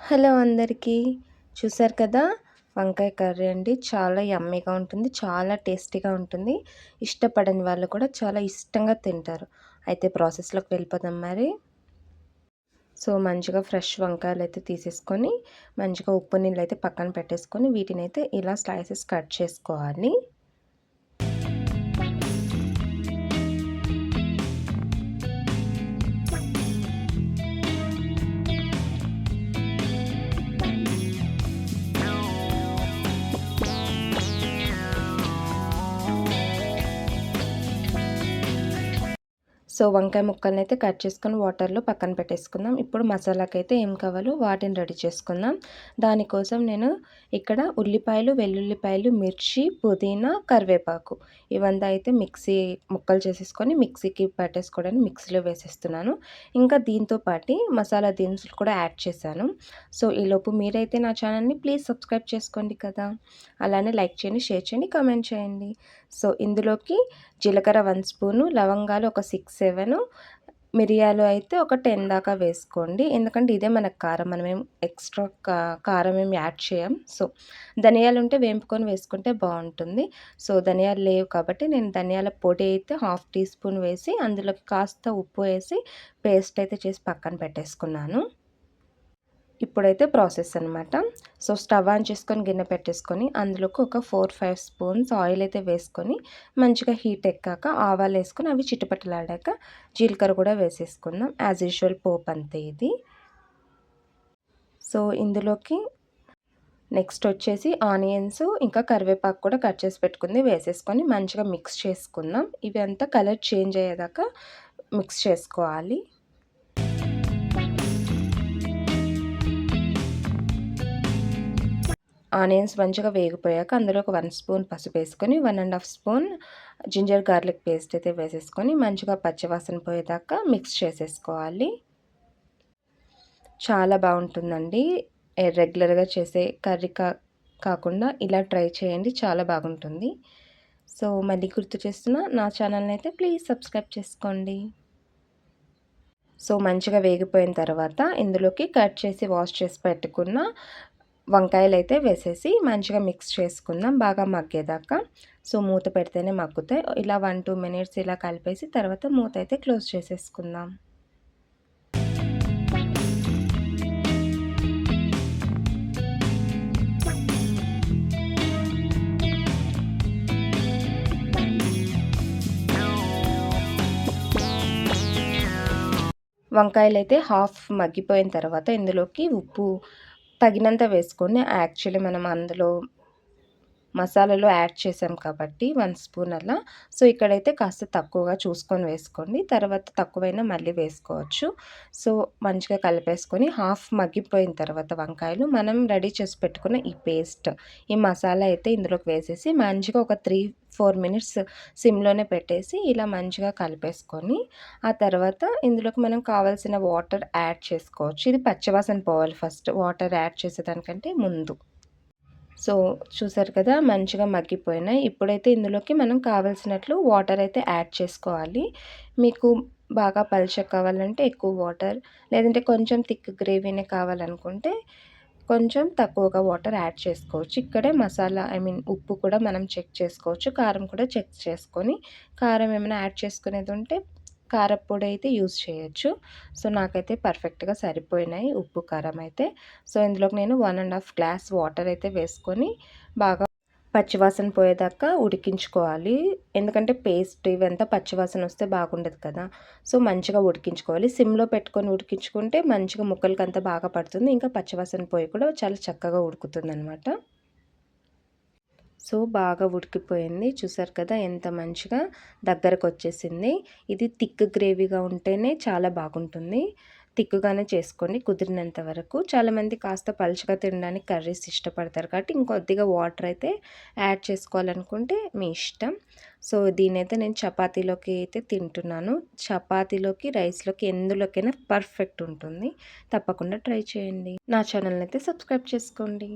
Hello అందరికీ. చూసారు కదా! వంకాయ కర్రీ అండి. చాలా యమ్మీగా ఉంటుంది. చాలా టేస్టీగా ఉంటుంది. ఇష్టపడని వాళ్ళు కూడా చాలా ఇష్టంగా తింటారు. అయితే ప్రాసెస్‌లోకి వెళ్ళిపోదాం మరి. సో, మంచిగా ఫ్రెష్ వంకాయలైతే తీసేసుకొని, మంచిగా ఉప్పు నీళ్ళైతే పక్కన పెట్టేసుకొని, వీటినైతే ఇలా స్లైసెస్ కట్ చేసుకోవాలి. సో, వంకాయ ముక్కలనైతే కట్ చేసుకొని వాటర్‌లో పక్కన పెట్టేసుకుందాం. ఇప్పుడు మసాలాకైతే ఏం కావాలో వాటిని రెడీ చేసుకుందాం. దానికోసం నేను ఇక్కడ ఉల్లిపాయలు, వెల్లుల్లిపాయలు, మిర్చి, పుదీనా, కరివేపాకు ఇవంతా అయితే మిక్సీ ముక్కలు చేసేసుకొని మిక్సీకి పట్టేసుకోవడానికి మిక్సీలో వేసేస్తున్నాను. ఇంకా దీంతో పాటి మసాలా దినుసులు కూడా యాడ్ చేశాను. సో, ఈలోపు మీరైతే నా ఛానల్‌ని ప్లీజ్ సబ్స్క్రైబ్ చేసుకోండి కదా! అలానే లైక్ చేయండి, షేర్ చేయండి, కామెంట్ చేయండి. సో, ఇందులోకి జీలకర్ర 1 స్పూను, లవంగాలు ఒక 6, 7, మిరియాలు అయితే ఒక 10 దాకా వేసుకోండి. ఎందుకంటే ఇదే మనకు కారం. మనమేం ఎక్స్‌ట్రా కారం ఏమి యాడ్ చేయం. సో, ధనియాలుంటే వేంపుకొని వేసుకుంటే బావుంటుంది. సో, ధనియాలు లేవు కాబట్టి నేను ధనియాల పొడి అయితే హాఫ్ టీ స్పూన్ వేసి అందులోకి కాస్త ఉప్పు వేసి పేస్ట్ అయితే చేసి పక్కన పెట్టేసుకున్నాను. ఇప్పుడైతే ప్రాసెస్ అనమాట. సో, స్టవ్ ఆన్ చేసుకొని గిన్నె పెట్టేసుకొని అందులోకి ఒక 4, 5 స్పూన్స్ ఆయిల్ అయితే వేసుకొని మంచిగా హీట్ ఎక్కాక ఆవాలేసుకొని అవి చిటపటలాడాక జీలకర్ర కూడా వేసేసుకుందాం. యాజ్ యూజువల్ పోపు అంతే ఇది. సో, ఇందులోకి నెక్స్ట్ వచ్చేసి ఆనియన్స్ ఇంకా కరివేపాకు కూడా కట్ చేసి పెట్టుకుంది వేసేసుకొని మంచిగా మిక్స్ చేసుకుందాం. ఇవి అంతా కలర్ చేంజ్ అయ్యేదాకా మిక్స్ చేసుకోవాలి. ఆనియన్స్ మంచిగా వేగిపోయాక అందులో ఒక 1 స్పూన్ పసుపేసుకొని 1 స్పూన్ జింజర్ గార్లిక్ పేస్ట్ అయితే వేసేసుకొని మంచిగా పచ్చివాసన పోయేదాకా మిక్స్ చేసేసుకోవాలి. చాలా బాగుంటుందండి. రెగ్యులర్‌గా చేసే కర్రీ కాకుండా ఇలా ట్రై చేయండి. చాలా బాగుంటుంది. సో, మళ్ళీ గుర్తు చేస్తున్నా నా ఛానల్‌ని అయితే ప్లీజ్ సబ్స్క్రైబ్ చేసుకోండి. సో, మంచిగా వేగిపోయిన తర్వాత ఇందులోకి కట్ చేసి వాష్ చేసి పెట్టుకున్న వంకాయలైతే వేసేసి మంచిగా మిక్స్ చేసుకుందాం బాగా మగ్గేదాకా. సో, మూత పెడితేనే మగ్గుతాయి. ఇలా 1, 2 మినిట్స్ ఇలా కలిపేసి తర్వాత మూత అయితే క్లోజ్ చేసేసుకుందాం. వంకాయలైతే హాఫ్ మగ్గిపోయిన తర్వాత ఇందులోకి ఉప్పు తగినంత వేసుకోండి. యాక్చువల్లీ మనం అందులో మసాలాలో యాడ్ చేసాం కాబట్టి 1 స్పూన్ అలా. సో, ఇక్కడైతే కాస్త తక్కువగా చూసుకొని వేసుకోండి. తర్వాత తక్కువైనా మళ్ళీ వేసుకోవచ్చు. సో, మంచిగా కలిపేసుకొని హాఫ్ మగ్గిపోయిన తర్వాత వంకాయలు మనం రెడీ చేసి పెట్టుకున్న ఈ పేస్ట్, ఈ మసాలా అయితే ఇందులోకి వేసేసి మంచిగా ఒక 3, 4 మినిట్స్ సిమ్‌లోనే పెట్టేసి ఇలా మంచిగా కలిపేసుకొని ఆ తర్వాత ఇందులోకి మనం కావాల్సిన వాటర్ యాడ్ చేసుకోవచ్చు. ఇది పచ్చివాసన పోవాలి ఫస్ట్ వాటర్ యాడ్ చేసేదానికంటే ముందు. సో, చూసారు కదా! మంచిగా మగ్గిపోయినాయి. ఇప్పుడైతే ఇందులోకి మనం కావాల్సినట్లు వాటర్ అయితే యాడ్ చేసుకోవాలి. మీకు బాగా పల్చగా కావాలంటే ఎక్కువ వాటర్, లేదంటే కొంచెం థిక్ గ్రేవీనే కావాలనుకుంటే కొంచెం తక్కువగా వాటర్ యాడ్ చేసుకోవచ్చు. ఇక్కడే మసాలా ఉప్పు కూడా మనం చెక్ చేసుకోవచ్చు. కారం కూడా చెక్ చేసుకొని కారం ఏమైనా యాడ్ చేసుకునేది ఉంటే కారప్పొడి అయితే యూజ్ చేయొచ్చు. సో, నాకైతే పర్ఫెక్ట్‌గా సరిపోయినాయి ఉప్పు, కారం అయితే. సో, ఇందులోకి నేను 1 గ్లాస్ వాటర్ అయితే వేసుకొని బాగా పచ్చివాసన పోయేదాకా ఉడికించుకోవాలి. ఎందుకంటే పేస్ట్ ఇవంతా పచ్చివాసన వస్తే బాగుండదు కదా! సో, మంచిగా ఉడికించుకోవాలి. సిమ్‌లో పెట్టుకొని ఉడికించుకుంటే మంచిగా ముక్కలకంతా బాగా పడుతుంది. ఇంకా పచ్చివాసన పోయి కూడా చాలా చక్కగా ఉడుకుతుందనమాట. సో, బాగా ఉడికిపోయింది. చూసారు కదా! ఎంత మంచిగా దగ్గరకొచ్చేసింది. ఇది థిక్ గ్రేవీగా ఉంటేనే చాలా బాగుంటుంది. థిక్‌గానే చేసుకోండి కుదిరినంత వరకు. చాలామంది కాస్త పలుచగా తినడానికి కర్రీస్ ఇష్టపడతారు కాబట్టి ఇంకొద్దిగా వాటర్ అయితే యాడ్ చేసుకోవాలనుకుంటే మీ ఇష్టం. సో, దీన్నైతే నేను చపాతీలోకి అయితే తింటున్నాను. చపాతీలోకి, రైస్‌లోకి ఎందులోకైనా పర్ఫెక్ట్ ఉంటుంది. తప్పకుండా ట్రై చేయండి. నా ఛానల్‌ని అయితే సబ్స్క్రైబ్ చేసుకోండి.